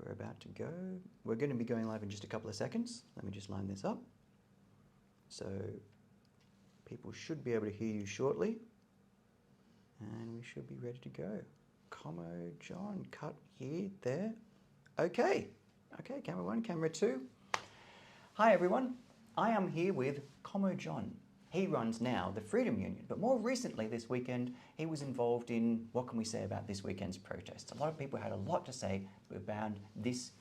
We're about to go. We're going to be going live in just a couple of seconds. Let me just line this up. So people should be able to hear you shortly. And we should be ready to go. Commo John, cut here, there. Okay. Okay, camera 1, camera 2. Hi everyone. I am here with Commo John. He runs now the Freedom Union, but more recently this weekend, he was involved in, what can we say about this weekend's protests? A lot of people had a lot to say about this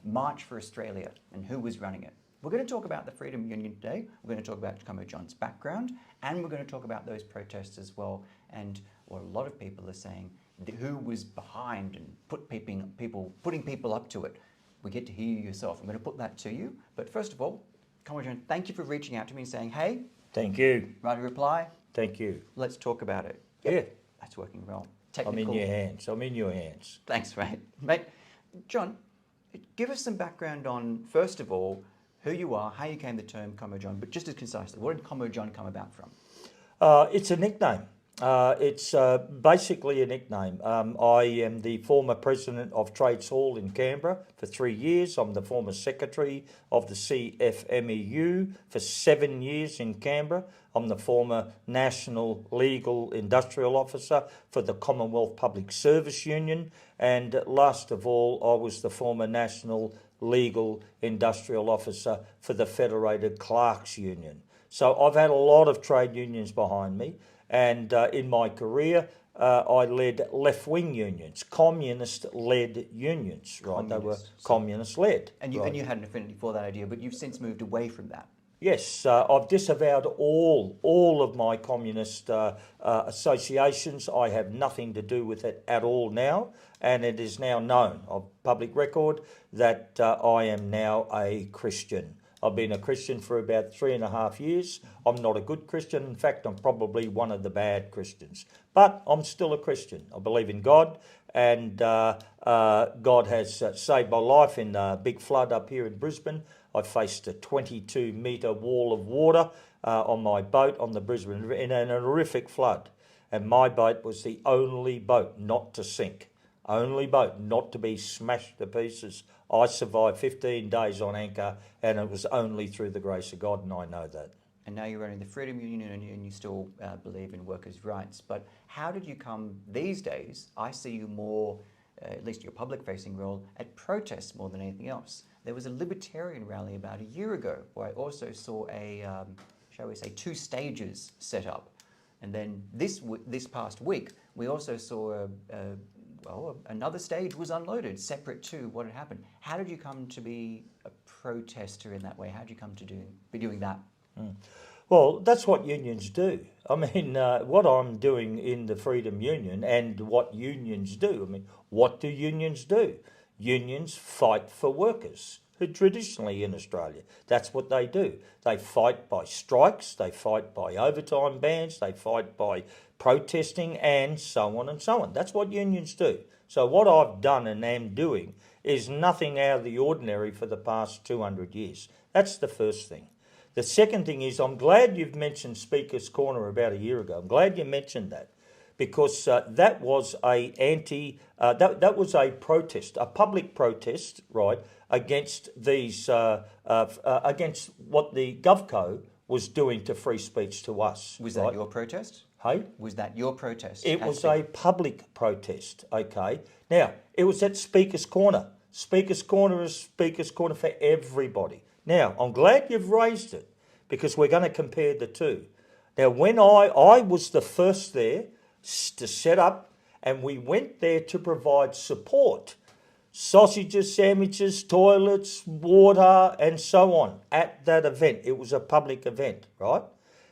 March for Australia and who was running it. We're going to talk about the Freedom Union today. We're going to talk about Commo John's background, and we're going to talk about those protests as well, and what a lot of people are saying, who was behind and putting people up to it. We get to hear you yourself. I'm going to put that to you. But first of all, Commo John, thank you for reaching out to me and saying, hey. Thank you. Write a reply. Thank you. Let's talk about it. Yep. Yeah. That's working well. Technical. I'm in your hands. I'm in your hands. Thanks, mate. Mate, John, give us some background on, first of all, who you are, how you came the term Commo John, but just as concisely, where did Commo John come about from? It's a nickname. It's basically a nickname. I am the former president of Trades Hall in Canberra for 3 years. I'm the former secretary of the CFMEU for 7 years in Canberra. I'm the former national legal industrial officer for the Commonwealth Public Service Union. And last of all, I was the former national legal industrial officer for the Federated Clerks Union. So I've had a lot of trade unions behind me. And in my career, I led left-wing unions, communist-led unions, right? They were communist-led. And you had an affinity for that idea, but you've since moved away from that. Yes, I've disavowed all of my communist associations. I have nothing to do with it at all now, and it is now known of public record that I am now a Christian. I've been a Christian for about 3.5 years. I'm not a good Christian. In fact, I'm probably one of the bad Christians. But I'm still a Christian. I believe in God, and God has saved my life in a big flood up here in Brisbane. I faced a 22-metre wall of water on my boat on the Brisbane River in an horrific flood. And my boat was the only boat not to sink, only boat not to be smashed to pieces. I survived 15 days on anchor, and it was only through the grace of God, and I know that. And now you're running the Freedom Union, and you still believe in workers' rights. But how did you come these days? I see you more, at least your public-facing role, at protests more than anything else. There was a libertarian rally about a year ago where I also saw a, shall we say, 2 stages set up. And then this past week, we also saw another stage was unloaded, separate to what had happened. How did you come to be a protester in that way? How did you come to be doing that? Well, that's what unions do. I mean, what I'm doing in the Freedom Union and what unions do. I mean, what do unions do? Unions fight for workers. Traditionally in Australia, that's what they do. They fight by strikes, they fight by overtime bans, they fight by protesting, and so on and so on. That's what unions do. So what I've done and am doing is nothing out of the ordinary for the past 200 years. That's the first thing. The second thing is, I'm glad you've mentioned Speaker's Corner about a year ago. I'm glad you mentioned that, because that was that was a protest, a public protest, right, against these against what the GovCo was doing to free speech to us. Was that your protest? Hey? Was that your protest? It was a public protest, okay? Now, it was at Speaker's Corner. Speaker's Corner is Speaker's Corner for everybody. Now, I'm glad you've raised it, because we're going to compare the two. Now, when I was the first there to set up, and we went there to provide support, sausages, sandwiches, toilets, water, and so on at that event. It was a public event, right?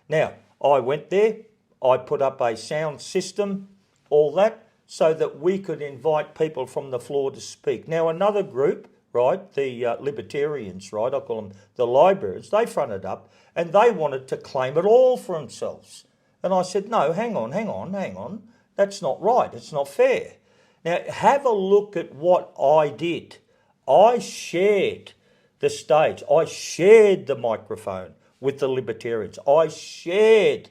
Now, I went there, I put up a sound system, all that, so that we could invite people from the floor to speak. Now, another group, right, the libertarians, right, I call them the librarians, they fronted up and they wanted to claim it all for themselves. And I said, no, hang on, that's not right, it's not fair. Now, have a look at what I did. I shared the stage. I shared the microphone with the libertarians. I shared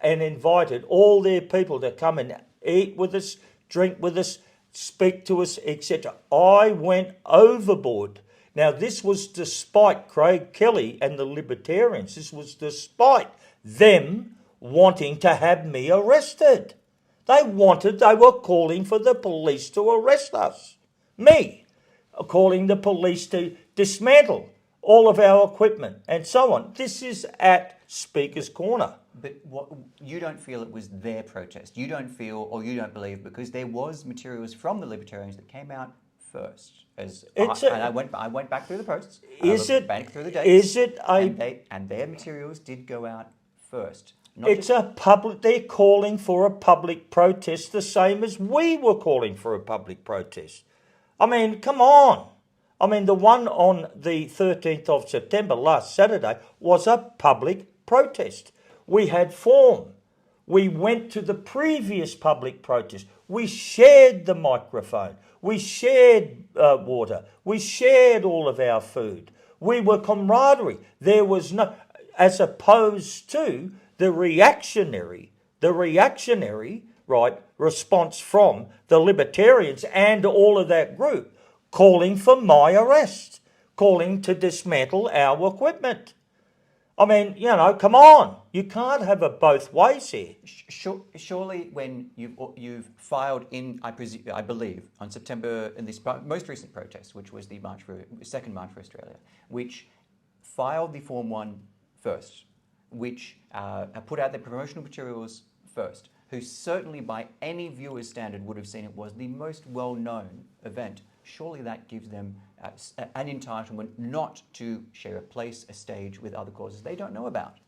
and invited all their people to come and eat with us, drink with us, speak to us, etc. I went overboard. Now, this was despite Craig Kelly and the Libertarians. This was despite them wanting to have me arrested. They were calling for the police to arrest us. Me, calling the police to dismantle all of our equipment and so on. This is at Speaker's Corner. But what, you don't feel it was their protest. You don't feel, or you don't believe, because there was materials from the Libertarians that came out first. I went back through the posts. Back through the dates. And their materials did go out first. They're calling for a public protest the same as we were calling for a public protest. I mean, come on. I mean, the one on the 13th of September, last Saturday, was a public protest. We had form. We went to the previous public protest. We shared the microphone. We shared water. We shared all of our food. We were camaraderie. There was no, as opposed to the reactionary, right, response from the Libertarians and all of that group calling for my arrest, calling to dismantle our equipment. I mean, come on. You can't have it both ways here. Surely when you've filed in, I believe, on September, in this most recent protest, which was the second March for Australia, which filed the Form 1 first, which put out their promotional materials first, who certainly by any viewer's standard would have seen it was the most well-known event, surely that gives them an entitlement not to share a place, a stage with other causes they don't know about.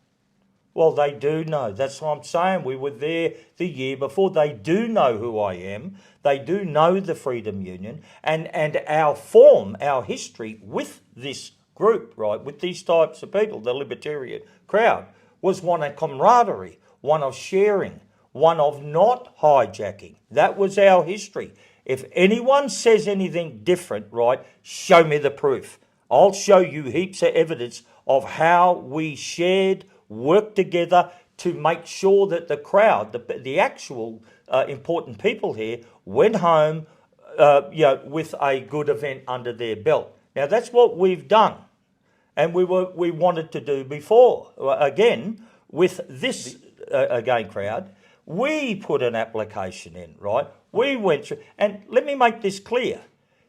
Well, they do know. That's what I'm saying. We were there the year before. They do know who I am. They do know the Freedom Union. And our form, our history with this group, right, with these types of people, the libertarian crowd, was one of camaraderie, one of sharing, one of not hijacking. That was our history. If anyone says anything different, right, show me the proof. I'll show you heaps of evidence of how we shared, worked together to make sure that the crowd, the actual important people here, went home with a good event under their belt. Now, that's what we've done. And we wanted to do before. Again, with this crowd, we put an application in, right? We went through, and let me make this clear.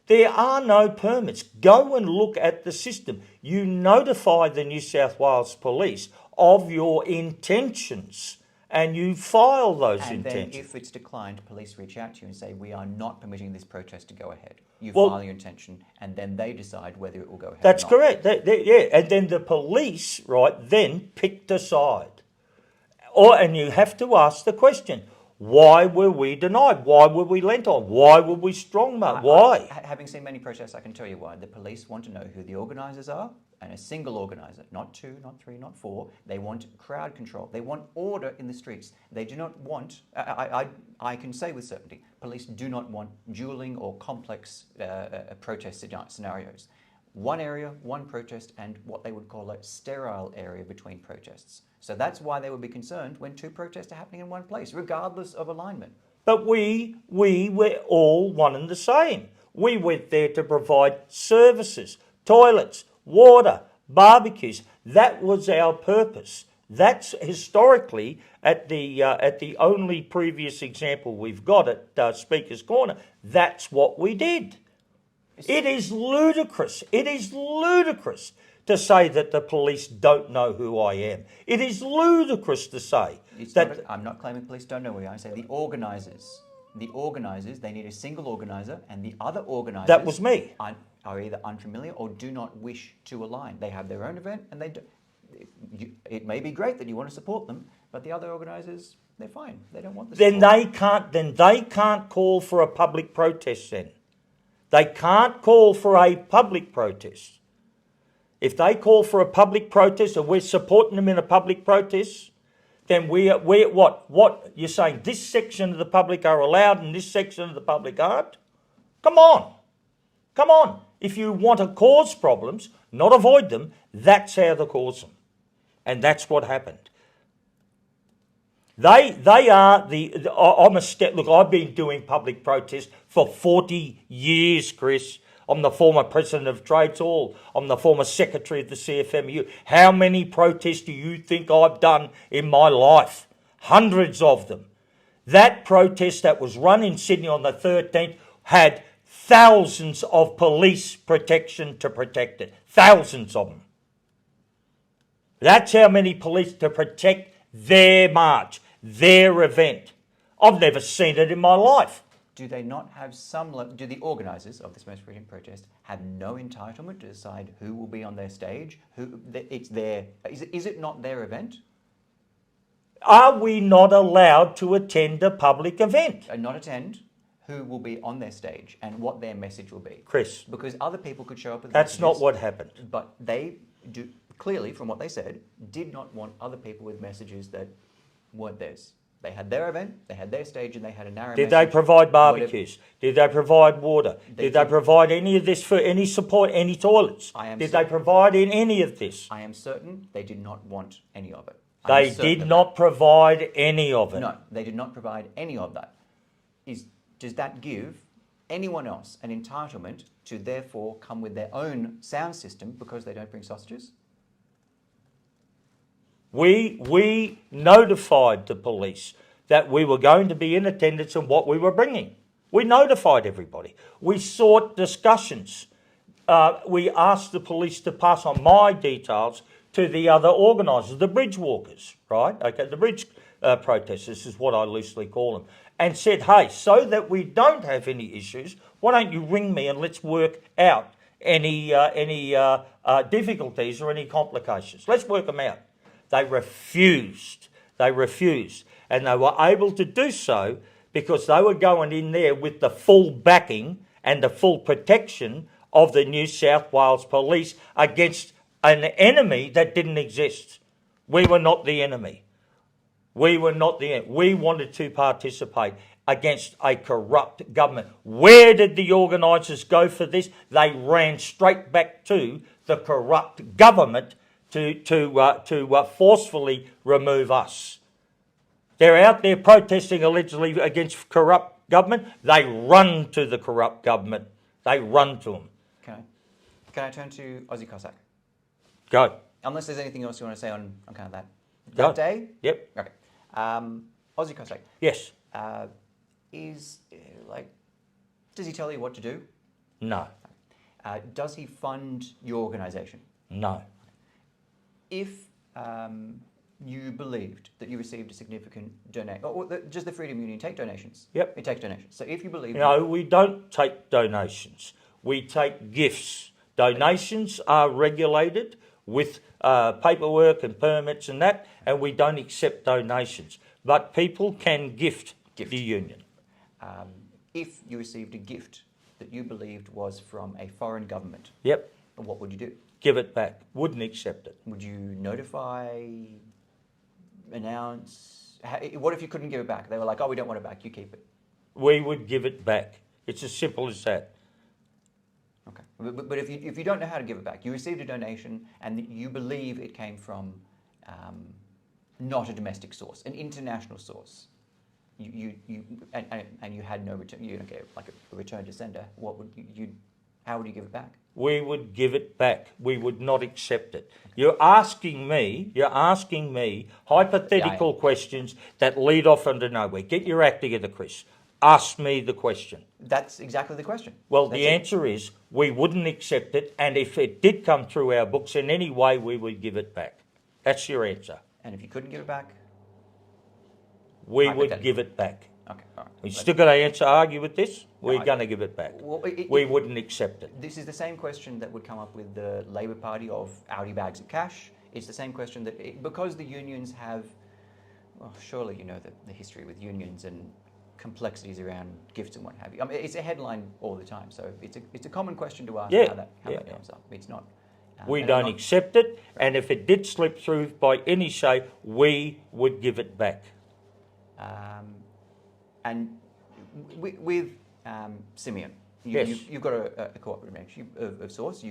There are no permits. Go and look at the system. You notify the New South Wales Police of your intentions and you file those intentions. And then if it's declined, police reach out to you and say, we are not permitting this protest to go ahead. You file your intention and then they decide whether it will go ahead That's or not. Correct. And then the police, right, then picked a side. And you have to ask the question, why were we denied? Why were we lent on? Why were we strongman? Why? Having seen many protests, I can tell you why. The police want to know who the organisers are, and a single organiser, not 2, not 3, not 4. They want crowd control. They want order in the streets. They do not want, I can say with certainty, police do not want dueling or complex protest scenarios. One area, one protest, and what they would call a sterile area between protests. So that's why they would be concerned when 2 protests are happening in one place, regardless of alignment. But we were all one and the same. We went there to provide services, toilets, water, barbecues. That was our purpose. That's historically at the only previous example we've got at Speaker's Corner. That's what we did. It is ludicrous. It is ludicrous to say that the police don't know who I am. It is ludicrous to say that... I'm not claiming police don't know who I am. I say the organisers. The organisers, they need a single organiser, and the other organisers... That was me. Are either unfamiliar or do not wish to align. They have their own event, and it may be great that you want to support them, but the other organisers, they're fine. They don't want the support. Then they can't call for a public protest then. They can't call for a public protest. If they call for a public protest and we're supporting them in a public protest, then we're what? What? You're saying this section of the public are allowed and this section of the public aren't? Come on. Come on. If you want to cause problems, not avoid them, that's how to cause them. And that's what happened. They are I'm a step. Look, I've been doing public protest for 40 years, Chris. I'm the former president of Trades Hall. I'm the former secretary of the CFMU. How many protests do you think I've done in my life? Hundreds of them. That protest that was run in Sydney on the 13th had thousands of police protection to protect it. Thousands of them. That's how many police to protect their march, their event. I've never seen it in my life. Do they not have do the organisers of this most recent protest have no entitlement to decide who will be on their stage? Is it not their event? Are we not allowed to attend a public event? Not attend, who will be on their stage and what their message will be. Chris. Because other people could show up with That's messages, not what happened. But they do, clearly, from what they said, did not want other people with messages that weren't theirs. They had their event, they had their stage, and they had a narrow message. Did they provide barbecues? Did they provide water? Did they provide any of this for any support, any toilets? Did they provide in any of this? I am certain they did not want any of it. They did not provide any of it. No, they did not provide any of that. Does that give anyone else an entitlement to therefore come with their own sound system because they don't bring sausages? We notified the police that we were going to be in attendance and what we were bringing. We notified everybody. We sought discussions. We asked the police to pass on my details to the other organisers, the bridge walkers, right? Okay, the bridge protesters is what I loosely call them, and said, hey, so that we don't have any issues, why don't you ring me and let's work out any difficulties or any complications. Let's work them out. They refused. And they were able to do so because they were going in there with the full backing and the full protection of the New South Wales Police against an enemy that didn't exist. We were not the enemy. We wanted to participate against a corrupt government. Where did the organisers go for this? They ran straight back to the corrupt government to forcefully remove us. They're out there protesting allegedly against corrupt government. They run to the corrupt government. They run to them. Can I turn to Aussie Cossack? Go. Unless there's anything else you want to say on kind of that day? Yep. Okay. Aussie Cossack. Yes. Does he tell you what to do? No. Does he fund your organisation? No. If you believed that you received a significant donation, does the Freedom Union take donations? Yep. It takes donations. So if you believe... No, we don't take donations. We take gifts. Donations are regulated with paperwork and permits and that, and we don't accept donations. But people can gift. The union. If you received a gift that you believed was from a foreign government, yep, what would you do? Give it back. Wouldn't accept it. Would you notify, announce? What if you couldn't give it back? They were like, oh, we don't want it back, you keep it. We would give it back. It's as simple as that. Okay. But if you don't know how to give it back, you received a donation and you believe it came from not a domestic source, an international source, and you had no return, you don't get like a return to sender, how would you give it back? We would give it back. We would not accept it. You're asking me hypothetical questions that lead off into nowhere. Get your act together, Chris. Ask me the question. That's exactly the question. Well, the answer is we wouldn't accept it, and if it did come through our books in any way, we would give it back. That's your answer. And if you couldn't give it back? We would give it back. Okay, all right. We still got to argue with this? We're going to give it back. Well, we wouldn't accept it. This is the same question that would come up with the Labor Party of Audi bags of cash. It's the same question that, because the unions have, well, surely you know the history with unions and complexities around gifts and what have you. I mean, it's a headline all the time, so it's a common question to ask how that comes up. It's not. We don't accept it, and if it did slip through by any say, we would give it back. And with Simeon, you've got a cooperative relationship of sorts.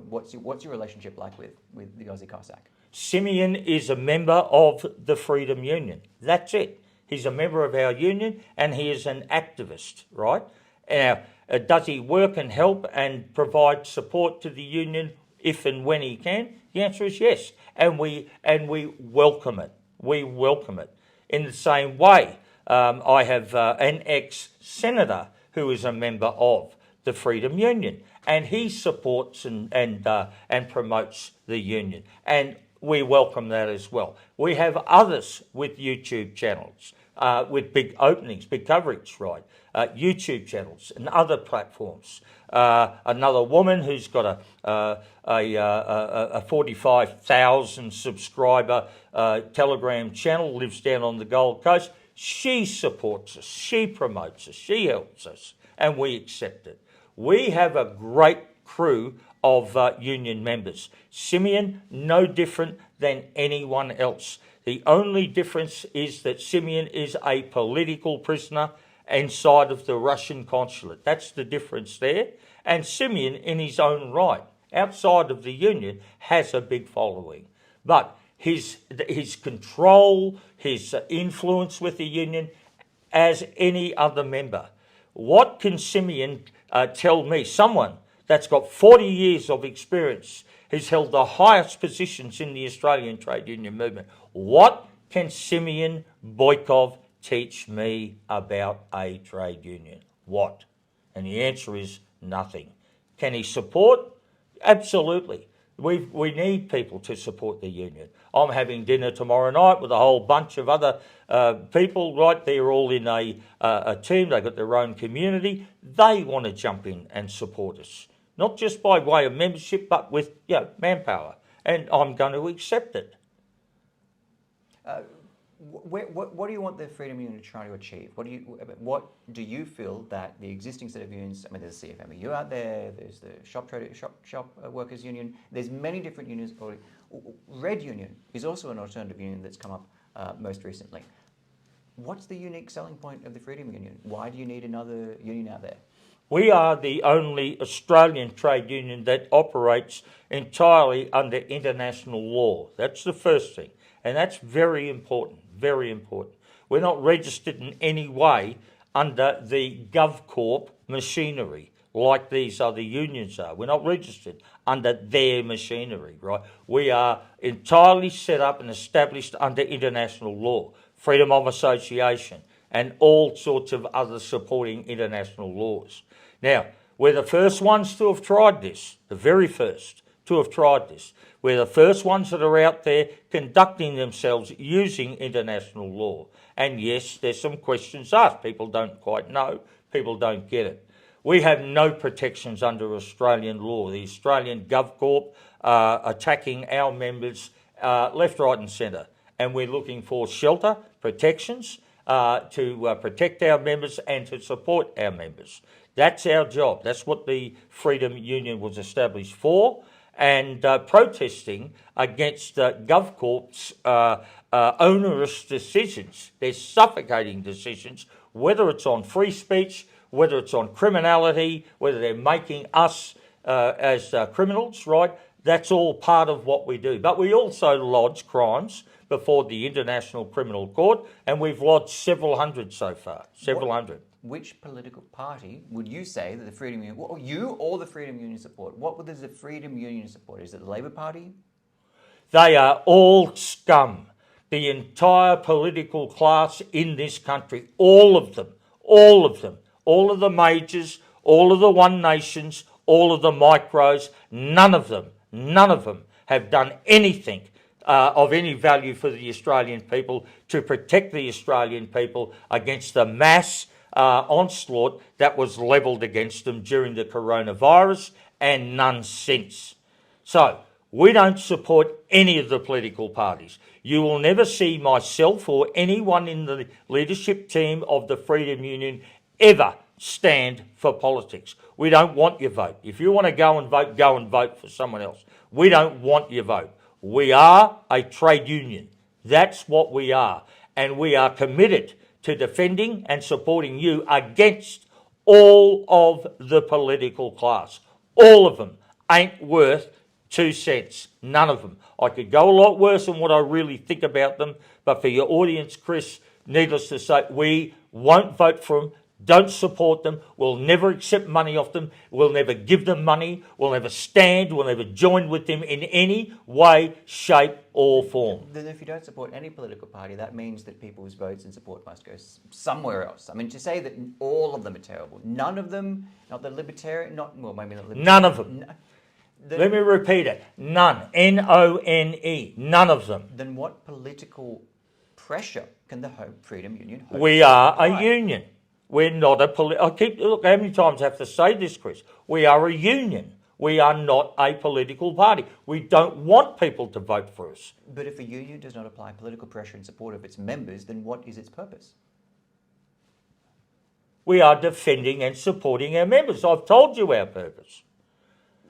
What's your relationship like with the Aussie Cossack? Simeon is a member of the Freedom Union. That's it. He's a member of our union and he is an activist, right? Now, does he work and help and provide support to the union if and when he can? The answer is yes, and we welcome it. We welcome it. In the same way, I have an ex-senator who is a member of the Freedom Union, and he supports and promotes the union, and we welcome that as well. We have others with YouTube channels, with big openings, big coverage, right? YouTube channels and other platforms. Another woman who's got a 45,000 subscriber Telegram channel, lives down on the Gold Coast. She supports us, she promotes us, she helps us, and we accept it. We have a great crew of union members. Simeon, no different than anyone else. The only difference is that Simeon is a political prisoner inside of the Russian consulate. That's the difference there. And Simeon, in his own right, outside of the union, has a big following. But his control, his influence with the union, as any other member. What can Simeon tell me? Someone that's got 40 years of experience, who's held the highest positions in the Australian trade union movement. What can Simeon Boykov teach me about a trade union? What? And the answer is nothing. Can he support? Absolutely. We need people to support the union. I'm having dinner tomorrow night with a whole bunch of other people, right? They're all in a team. They've got their own community. They want to jump in and support us, not just by way of membership, but with manpower. And I'm going to accept it. What do you want the Freedom Union to try to achieve? What do you feel that the existing set of unions? I mean, there's the CFMEU out there. There's the shop workers union. There's many different unions. Red Union is also an alternative union that's come up most recently. What's the unique selling point of the Freedom Union? Why do you need another union out there? We are the only Australian trade union that operates entirely under international law. That's the first thing. And that's very important, very important. We're not registered in any way under the GovCorp machinery like these other unions are. We're not registered under their machinery, right? We are entirely set up and established under international law, freedom of association, and all sorts of other supporting international laws. Now, we're the first ones to have tried this, the very first to have tried this. We're the first ones that are out there conducting themselves using international law. And yes, there's some questions asked. People don't quite know. People don't get it. We have no protections under Australian law. The Australian GovCorp are attacking our members left, right and centre. And we're looking for shelter, protections to protect our members and to support our members. That's our job. That's what the Freedom Union was established for. And protesting against GovCorp's onerous decisions, their suffocating decisions, whether it's on free speech, whether it's on criminality, whether they're making us as criminals, right? That's all part of what we do. But we also lodge crimes before the International Criminal Court, and we've lodged several hundred so far, several hundred. Which political party would you say that the Freedom Union, or you or the Freedom Union support? What does the Freedom Union support? Is it the Labor Party? They are all scum. The entire political class in this country, all of them, all of the majors, all of the One Nations, all of the micros, none of them have done anything of any value for the Australian people to protect the Australian people against the mass onslaught that was levelled against them during the coronavirus, and none since. So, we don't support any of the political parties. You will never see myself or anyone in the leadership team of the Freedom Union ever stand for politics. We don't want your vote. If you want to go and vote for someone else. We don't want your vote. We are a trade union. That's what we are. And we are committed to defending and supporting you against all of the political class. All of them ain't worth 2 cents. None of them. I could go a lot worse than what I really think about them, but for your audience, Chris, needless to say, we won't vote for them, don't support them, we'll never accept money off them, we'll never give them money, we'll never stand, we'll never join with them in any way, shape or form. Then if you don't support any political party, that means that people's votes and support must go somewhere else. I mean, to say that all of them are terrible, none of them, not the libertarian, maybe not libertarian. None of them. Let me repeat it. None. N-O-N-E. None of them. Then what political pressure can the Freedom Union hope We are a union. We're not a look, how many times I have to say this, Chris? We are a union. We are not a political party. We don't want people to vote for us. But if a union does not apply political pressure in support of its members, then what is its purpose? We are defending and supporting our members. I've told you our purpose.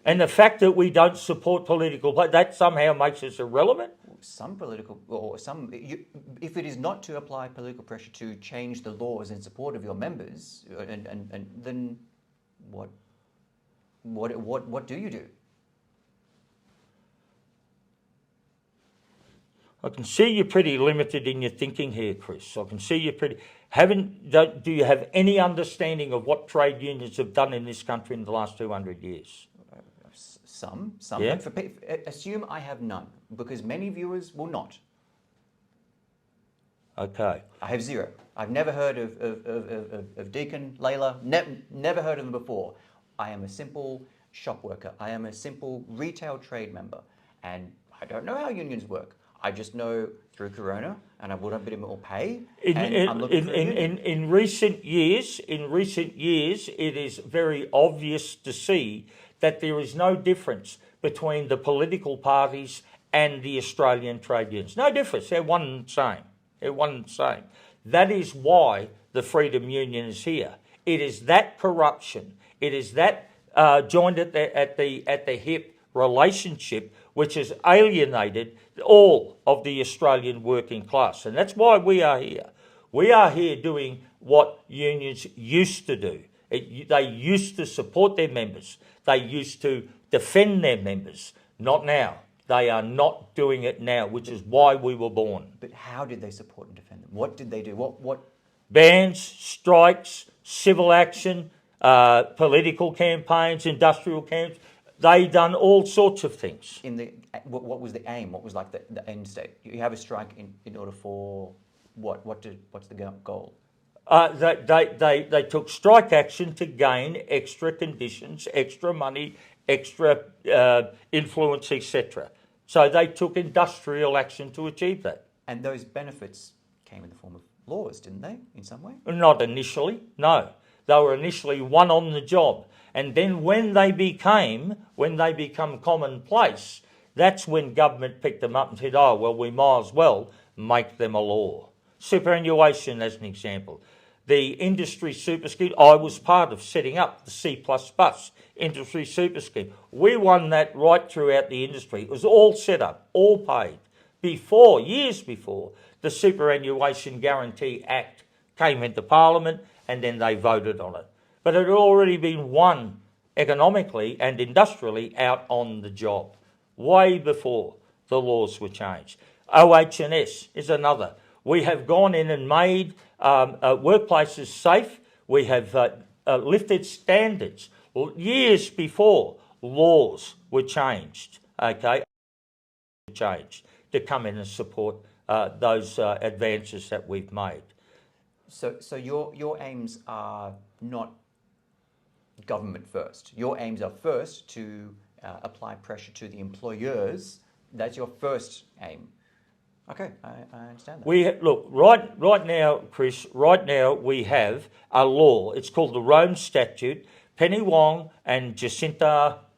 And the fact that we don't support political parties, that somehow makes us irrelevant? If it is not to apply political pressure to change the laws in support of your members, and then what do you do? I can see you're pretty limited in your thinking here, Chris. I can see you're pretty... Do you have any understanding of what trade unions have done in this country in the last 200 years? Some. Yeah? Assume I have none, because many viewers will not. Okay. I have zero. I've never heard of Deacon, Layla, never heard of them before. I am a simple shop worker. I am a simple retail trade member, and I don't know how unions work. I just know through Corona, and I want a bit more pay. In recent years, it is very obvious to see that there is no difference between the political parties and the Australian trade unions. No difference. They're one and the same. They're one and the same. That is why the Freedom Union is here. It is that corruption. It is that joined at the hip relationship which has alienated all of the Australian working class. And that's why we are here. We are here doing what unions used to do. They used to support their members. They used to defend their members. Not now. They are not doing it now, which is why we were born. But how did they support and defend them? What did they do? What? Bans, strikes, civil action, political campaigns, industrial camps. They done all sorts of things. What was the aim? What was like the end state? You have a strike in order for what? What's the goal? They took strike action to gain extra conditions, extra money, extra influence, etc. So they took industrial action to achieve that. And those benefits came in the form of laws, didn't they, in some way? Not initially, no. They were initially one on the job. And then when they become commonplace, that's when government picked them up and said, oh, well, we might as well make them a law. Superannuation as an example. The industry super scheme, I was part of setting up the C++ industry super scheme. We won that right throughout the industry. It was all set up, all paid. Years before, the Superannuation Guarantee Act came into Parliament and then they voted on it. But it had already been won economically and industrially out on the job, way before the laws were changed. OH&S is another. We have gone in and made workplaces safe. We have lifted standards years before laws were changed, to come in and support those advances that we've made. So your aims are not government first. Your aims are first to apply pressure to the employers. That's your first aim. Okay, I understand that. Right now, Chris, we have a law. It's called the Rome Statute. Penny Wong and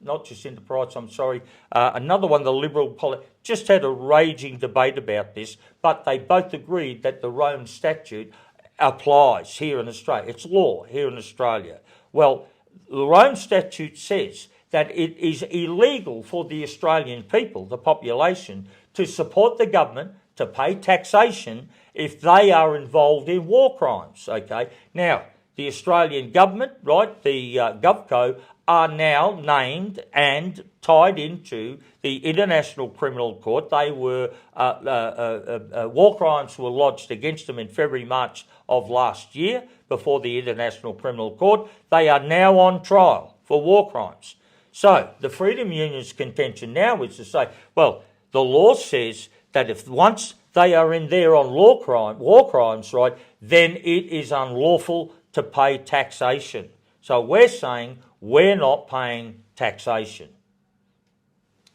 not Jacinta Price, I'm sorry, another one, the Liberal just had a raging debate about this, but they both agreed that the Rome Statute applies here in Australia. It's law here in Australia. Well, the Rome Statute says that it is illegal for the Australian people, the population, to support the government, to pay taxation if they are involved in war crimes, okay? Now, the Australian government, right, the GovCo, are now named and tied into the International Criminal Court. They were war crimes were lodged against them in February, March of last year before the International Criminal Court. They are now on trial for war crimes. So the Freedom Union's contention now is to say, well, the law says that if once they are in there on war crimes, right, then it is unlawful to pay taxation. So we're saying we're not paying taxation.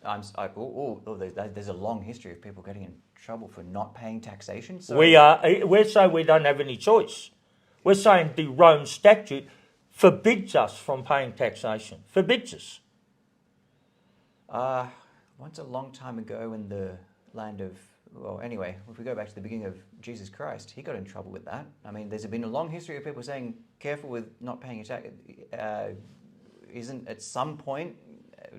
There's a long history of people getting in trouble for not paying taxation. So We're saying we don't have any choice. We're saying the Rome Statute forbids us from paying taxation. Forbids us. Once a long time ago in the land of, well, anyway, if we go back to the beginning of Jesus Christ, he got in trouble with that. I mean, there's been a long history of people saying, careful with not paying your tax. Isn't at some point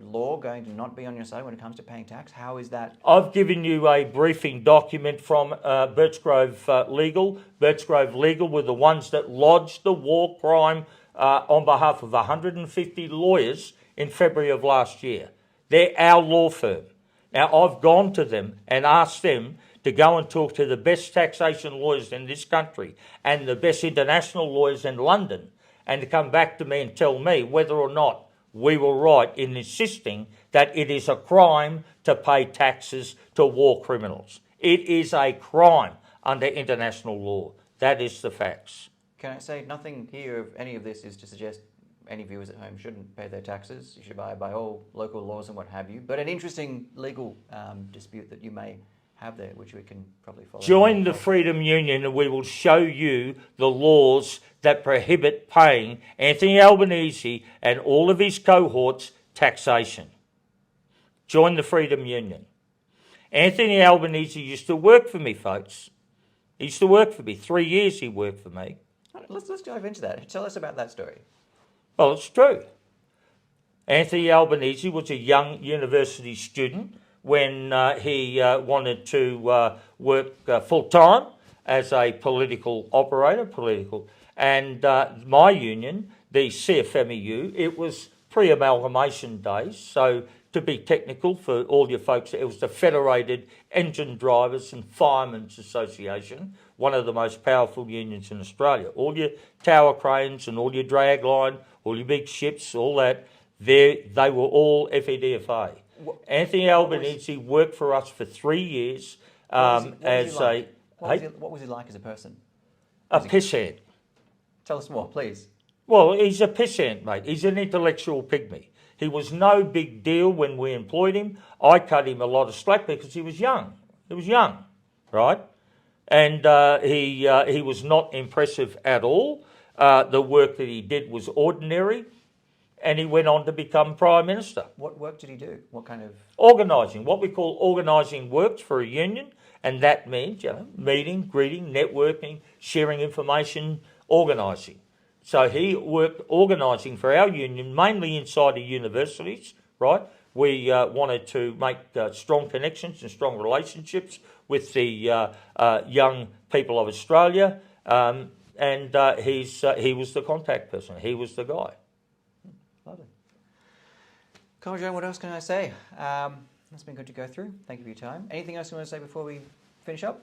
law going to not be on your side when it comes to paying tax? How is that? I've given you a briefing document from Birchgrove Legal. Birchgrove Legal were the ones that lodged the war crime on behalf of 150 lawyers in February of last year. They're our law firm. Now, I've gone to them and asked them to go and talk to the best taxation lawyers in this country and the best international lawyers in London, and to come back to me and tell me whether or not we were right in insisting that it is a crime to pay taxes to war criminals. It is a crime under international law. That is the facts. Can I say nothing here of any of this is to suggest any viewers at home shouldn't pay their taxes. You should abide by all local laws and what have you. But an interesting legal dispute that you may have there, which we can probably follow. Join the Freedom Union and we will show you the laws that prohibit paying Anthony Albanese and all of his cohorts taxation. Join the Freedom Union. Anthony Albanese used to work for me, folks. He used to work for me. 3 years he worked for me. Let's dive into that. Tell us about that story. Well, it's true. Anthony Albanese was a young university student when he wanted to work full-time as a political operator, and my union, the CFMEU, it was pre-amalgamation days, so to be technical for all your folks, it was the Federated Engine Drivers and Firemen's Association, one of the most powerful unions in Australia. All your tower cranes and all your drag line, all your big ships, all that, they were all FEDFA. Anthony Albanese worked for us for 3 years What was he like as a person? A pissant. Tell us more, please. Well, he's a pissant, mate. He's an intellectual pygmy. He was no big deal when we employed him. I cut him a lot of slack because he was young. He was young, right? And he was not impressive at all. The work that he did was ordinary. And he went on to become Prime Minister. What work did he do? What kind of... Organising, what we call organising works for a union. And that means, meeting, greeting, networking, sharing information, organising. So he worked organising for our union, mainly inside the universities, right? We wanted to make strong connections and strong relationships with the young people of Australia. And he was the contact person. He was the guy. Lovely. Commo John, what else can I say? It's been good to go through. Thank you for your time. Anything else you want to say before we finish up?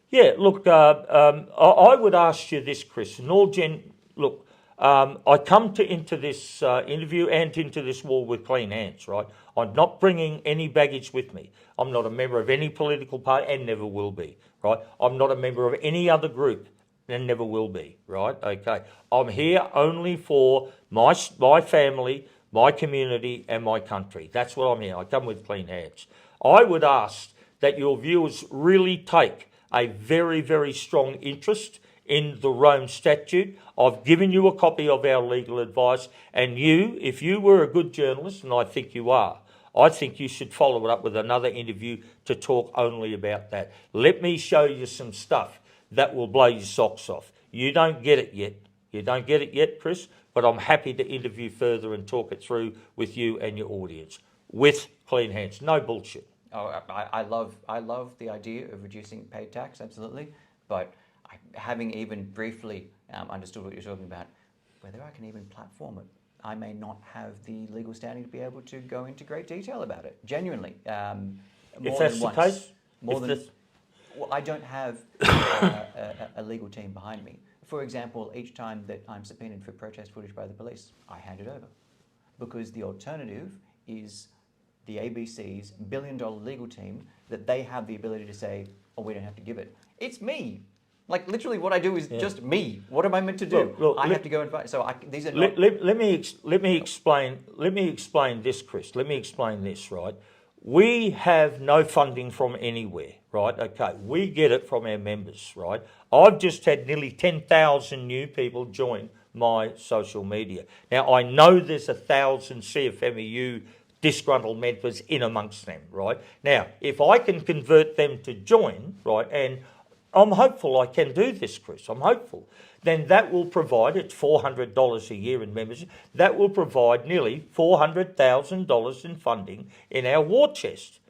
Yeah, look, I would ask you this, Chris. Look, I come into this interview and into this war with clean hands, right? I'm not bringing any baggage with me. I'm not a member of any political party and never will be, right? I'm not a member of any other group and never will be, right? Okay. I'm here only for my family, my community and my country. That's what I'm here. I come with clean hands. I would ask that your viewers really take a very, very strong interest in the Rome Statute. I've given you a copy of our legal advice, and you, if you were a good journalist, and I think you are, I think you should follow it up with another interview to talk only about that. Let me show you some stuff that will blow your socks off. You don't get it yet. You don't get it yet, Chris, but I'm happy to interview further and talk it through with you and your audience with clean hands. No bullshit. Oh, I love the idea of reducing paid tax, absolutely, but having even briefly understood what you're talking about, whether I can even platform it I may not have the legal standing to be able to go into great detail about it. Genuinely, If that's the case, well, I don't have a legal team behind me. For example, each time that I'm subpoenaed for protest footage by the police, I hand it over, because the alternative is the ABC's billion-dollar legal team that they have the ability to say, "Oh, we don't have to give it." It's me. Like, literally, what I do is just me. What am I meant to do? I have to go and find. So these are not. Let me explain. Let me explain this, Chris. Let me explain this. Right, we have no funding from anywhere. Right, okay, we get it from our members. Right, I've just had nearly 10,000 new people join my social media. Now I know there's 1,000 CFMEU disgruntled members in amongst them. Right, now if I can convert them to join, right, and I'm hopeful I can do this, Chris. I'm hopeful. Then that will provide, it's $400 a year in membership, that will provide nearly $400,000 in funding in our war chest.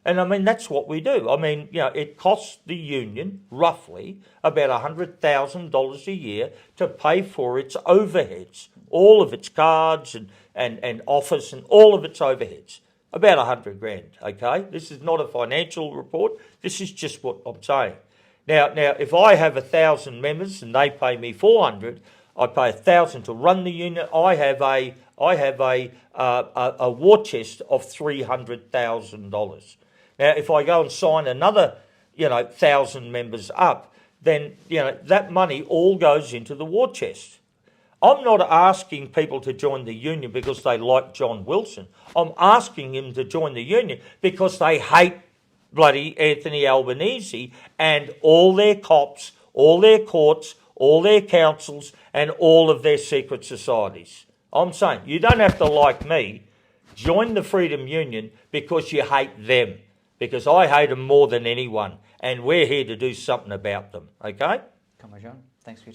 And I mean, that's what we do. I mean, you know, it costs the union roughly about $100,000 a year to pay for its overheads, all of its cards and office and all of its overheads. About 100 grand, okay? This is not a financial report. This is just what I'm saying. Now, if I have 1,000 members and they pay me 400, I pay 1,000 to run the union. I have a war chest of $300,000. Now, if I go and sign another, 1,000 members up, then that money all goes into the war chest. I'm not asking people to join the union because they like John Wilson. I'm asking them to join the union because they hate bloody Anthony Albanese and all their cops, all their courts, all their councils and all of their secret societies. I'm saying you don't have to like me. Join the Freedom Union because you hate them, because I hate them more than anyone and we're here to do something about them, okay? Commo John, thanks for your time.